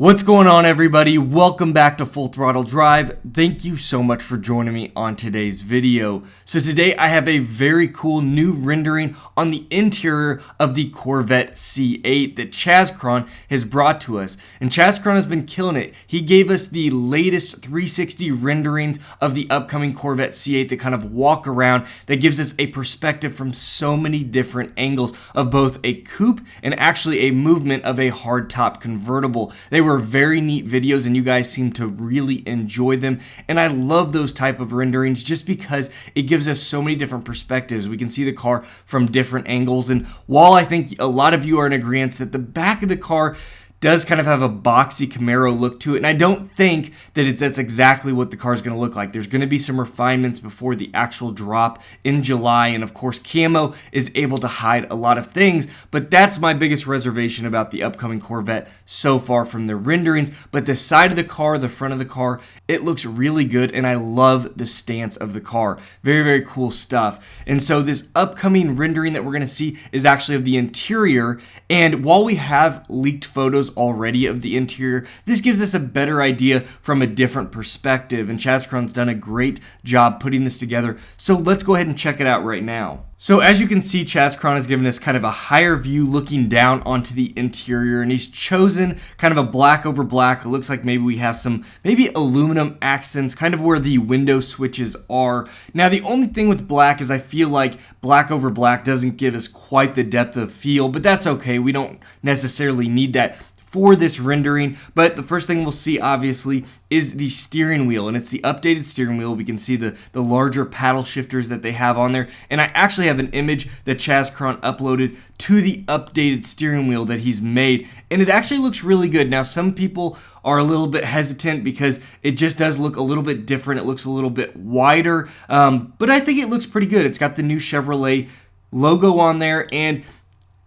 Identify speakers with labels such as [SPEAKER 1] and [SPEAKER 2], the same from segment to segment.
[SPEAKER 1] What's going on, everybody? Welcome back to Full Throttle Drive. Thank you so much for joining me on today's video. So today I have a very cool new rendering on the interior of the Corvette C8 that Chazcron has brought to us. And Chazcron has been killing it. He gave us the latest 360 renderings of the upcoming Corvette C8 that kind of walk around, that gives us a perspective from so many different angles of both a coupe and actually a movement of a hardtop convertible. They were very neat videos and you guys seem to really enjoy them, and I love those type of renderings just because it gives us so many different perspectives. We can see the car from different angles, and while I think a lot of you are in agreement that the back of the car does kind of have a boxy Camaro look to it, and I don't think that that's exactly what the car is going to look like. There's going to be some refinements before the actual drop in July, and of course camo is able to hide a lot of things, but that's my biggest reservation about the upcoming Corvette so far from the renderings. But the side of the car, the front of the car, it looks really good, and I love the stance of the car. Very, very cool stuff. And so this upcoming rendering that we're going to see is actually of the interior, and while we have leaked photos already of the interior, this gives us a better idea from a different perspective, and Chazcron's done a great job putting this together. So let's go ahead and check it out right now. So as you can see, Chazcron has given us kind of a higher view looking down onto the interior, and he's chosen kind of a black over black. It looks like maybe we have some aluminum accents kind of where the window switches are. Now the only thing with black is I feel like black over black doesn't give us quite the depth of field, but that's okay. We don't necessarily need that for this rendering. But the first thing we'll see obviously is the steering wheel, and it's the updated steering wheel. We can see the larger paddle shifters that they have on there, and I actually have an image that Chazcron uploaded to the updated steering wheel that he's made, and it actually looks really good. Now some people are a little bit hesitant because it just does look a little bit different. It looks a little bit wider, but I think it looks pretty good. It's got the new Chevrolet logo on there, and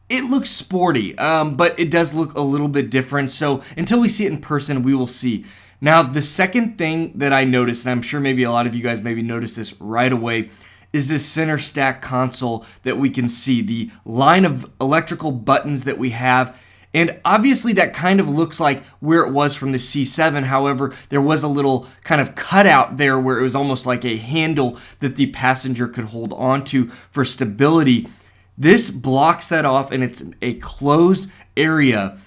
[SPEAKER 1] it looks sporty, but it does look a little bit different. So until we see it in person, we will see. Now, the second thing that I noticed, and I'm sure maybe a lot of you guys maybe noticed this right away, is this center stack console that we can see, the line of electrical buttons that we have. And obviously that kind of looks like where it was from the C7. However, there was a little kind of cutout there where it was almost like a handle that the passenger could hold onto for stability. This blocks that off, and it's a closed area,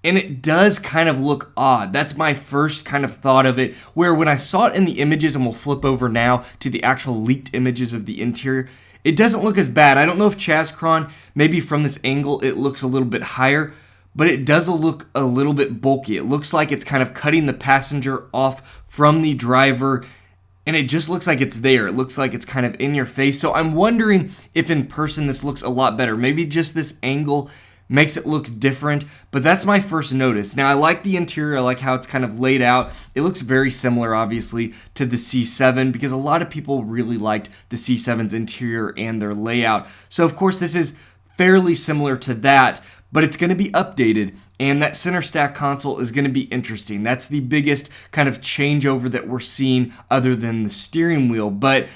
[SPEAKER 1] and it does kind of look odd. That's my first kind of thought of it, where when I saw it in the images, and we'll flip over now to the actual leaked images of the interior, it doesn't look as bad. I don't know if Chazcron, maybe from this angle, it looks a little bit higher, but it does look a little bit bulky. It looks like it's kind of cutting the passenger off from the driver, and it just looks like it's there. It looks like it's kind of in your face. So I'm wondering if in person this looks a lot better. Maybe just this angle makes it look different, but that's my first notice. Now I like the interior. I like how it's kind of laid out. It looks very similar, obviously, to the C7 because a lot of people really liked the C7's interior and their layout. So of course this is fairly similar to that, but it's going to be updated, and that center stack console is going to be interesting. That's the biggest kind of changeover that we're seeing other than the steering wheel. But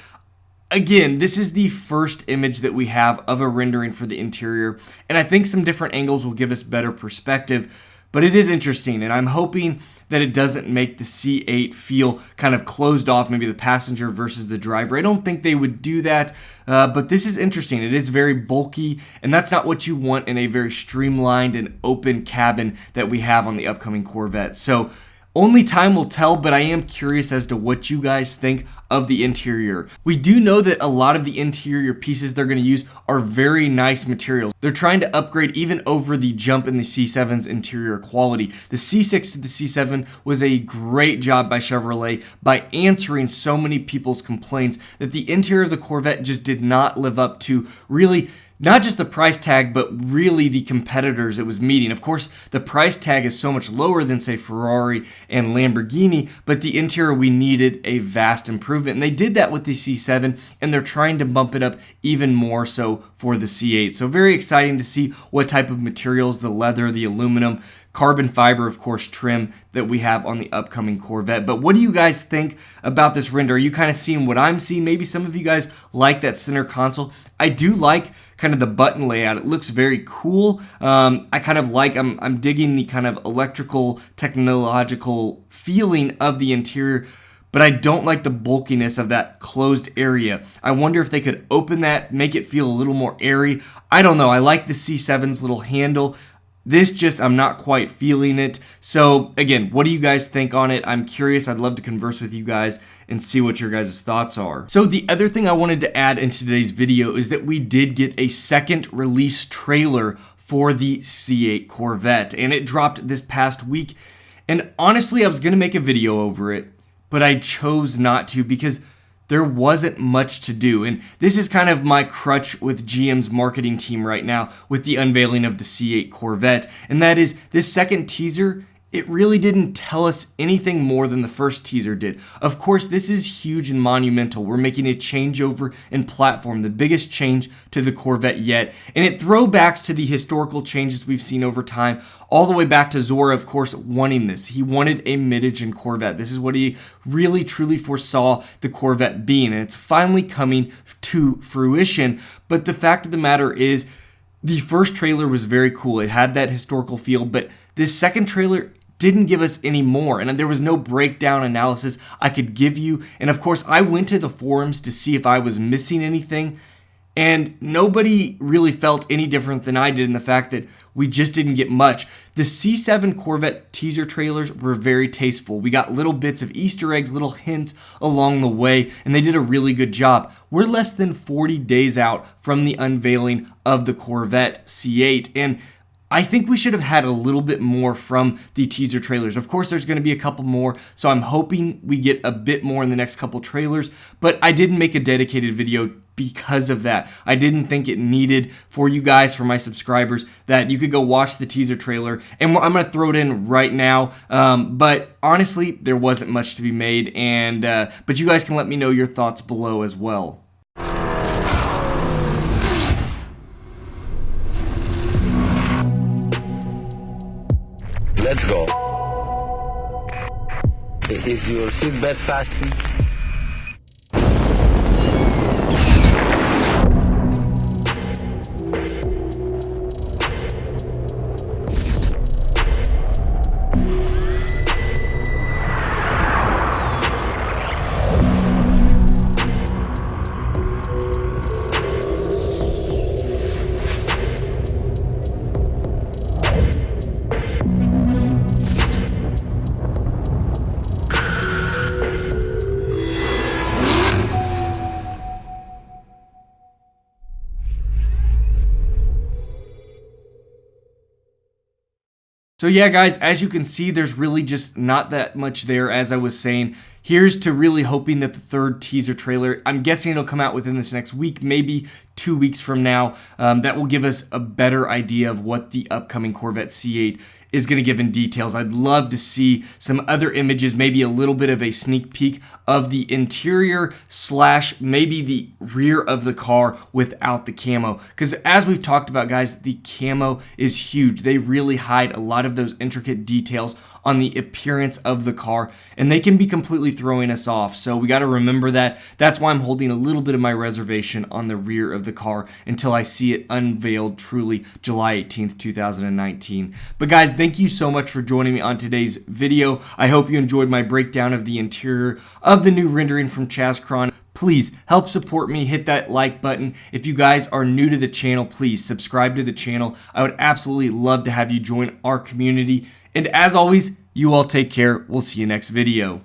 [SPEAKER 1] again, this is the first image that we have of a rendering for the interior, and I think some different angles will give us better perspective. But it is interesting, and I'm hoping that it doesn't make the C8 feel kind of closed off, maybe the passenger versus the driver. I don't think they would do that, but this is interesting. It is very bulky, and that's not what you want in a very streamlined and open cabin that we have on the upcoming Corvette. So only time will tell, but I am curious as to what you guys think of the interior. We do know that a lot of the interior pieces they're going to use are very nice materials. They're trying to upgrade even over the jump in the C7's interior quality. The C6 to the C7 was a great job by Chevrolet by answering so many people's complaints that the interior of the Corvette just did not live up to really not just the price tag, but really the competitors it was meeting. Of course, the price tag is so much lower than, say, Ferrari and Lamborghini, but the interior, we needed a vast improvement. And they did that with the C7, and they're trying to bump it up even more so for the C8. So very exciting to see what type of materials, the leather, the aluminum, carbon fiber, of course, trim that we have on the upcoming Corvette. But what do you guys think about this render? Are you kind of seeing what I'm seeing? Maybe some of you guys like that center console. I do like kind of the button layout. It looks very cool. I kind of like, I'm digging the kind of electrical, technological feeling of the interior, but I don't like the bulkiness of that closed area. I wonder if they could open that, make it feel a little more airy. I don't know. I like the C7's little handle. This just, I'm not quite feeling it. So again, what do you guys think on it? I'm curious. I'd love to converse with you guys and see what your guys' thoughts are. So the other thing I wanted to add into today's video is that we did get a second release trailer for the C8 Corvette, and it dropped this past week. And honestly, I was gonna make a video over it, but I chose not to because there wasn't much to do. And this is kind of my crutch with GM's marketing team right now with the unveiling of the C8 Corvette. And that is, this second teaser, it really didn't tell us anything more than the first teaser did. Of course, this is huge and monumental. We're making a changeover in platform, the biggest change to the Corvette yet. And it throwbacks to the historical changes we've seen over time, all the way back to Zora, of course, wanting this. He wanted a mid-engine Corvette. This is what he really, truly foresaw the Corvette being, and it's finally coming to fruition. But the fact of the matter is, the first trailer was very cool. It had that historical feel, but this second trailer didn't give us any more, and there was no breakdown analysis I could give you. And of course, I went to the forums to see if I was missing anything, and nobody really felt any different than I did in the fact that we just didn't get much. The C7 Corvette teaser trailers were very tasteful. We got little bits of Easter eggs, little hints along the way, and they did a really good job. We're less than 40 days out from the unveiling of the Corvette C8, and I think we should have had a little bit more from the teaser trailers. Of course, there's going to be a couple more, so I'm hoping we get a bit more in the next couple trailers, but I didn't make a dedicated video because of that. I didn't think it needed for you guys, for my subscribers, that you could go watch the teaser trailer, and I'm going to throw it in right now, but honestly, there wasn't much to be made, and but you guys can let me know your thoughts below as well.
[SPEAKER 2] Let's go. Is your seatbelt fastened?
[SPEAKER 1] So yeah, guys, as you can see, there's really just not that much there, as I was saying. Here's to really hoping that the third teaser trailer, I'm guessing it'll come out within this next week, maybe 2 weeks from now. That will give us a better idea of what the upcoming Corvette C8 is going to give in details. I'd love to see some other images, maybe a little bit of a sneak peek of the interior / maybe the rear of the car without the camo. Because as we've talked about, guys, the camo is huge. They really hide a lot of those intricate details on the appearance of the car, and they can be completely throwing us off. So we got to remember that. That's why I'm holding a little bit of my reservation on the rear of the car until I see it unveiled truly July 18th, 2019. But guys, thank you so much for joining me on today's video. I hope you enjoyed my breakdown of the interior of the new rendering from Chazcron. Please help support me, hit that like button. If you guys are new to the channel, please subscribe to the channel. I would absolutely love to have you join our community. And as always, you all take care. We'll see you next video.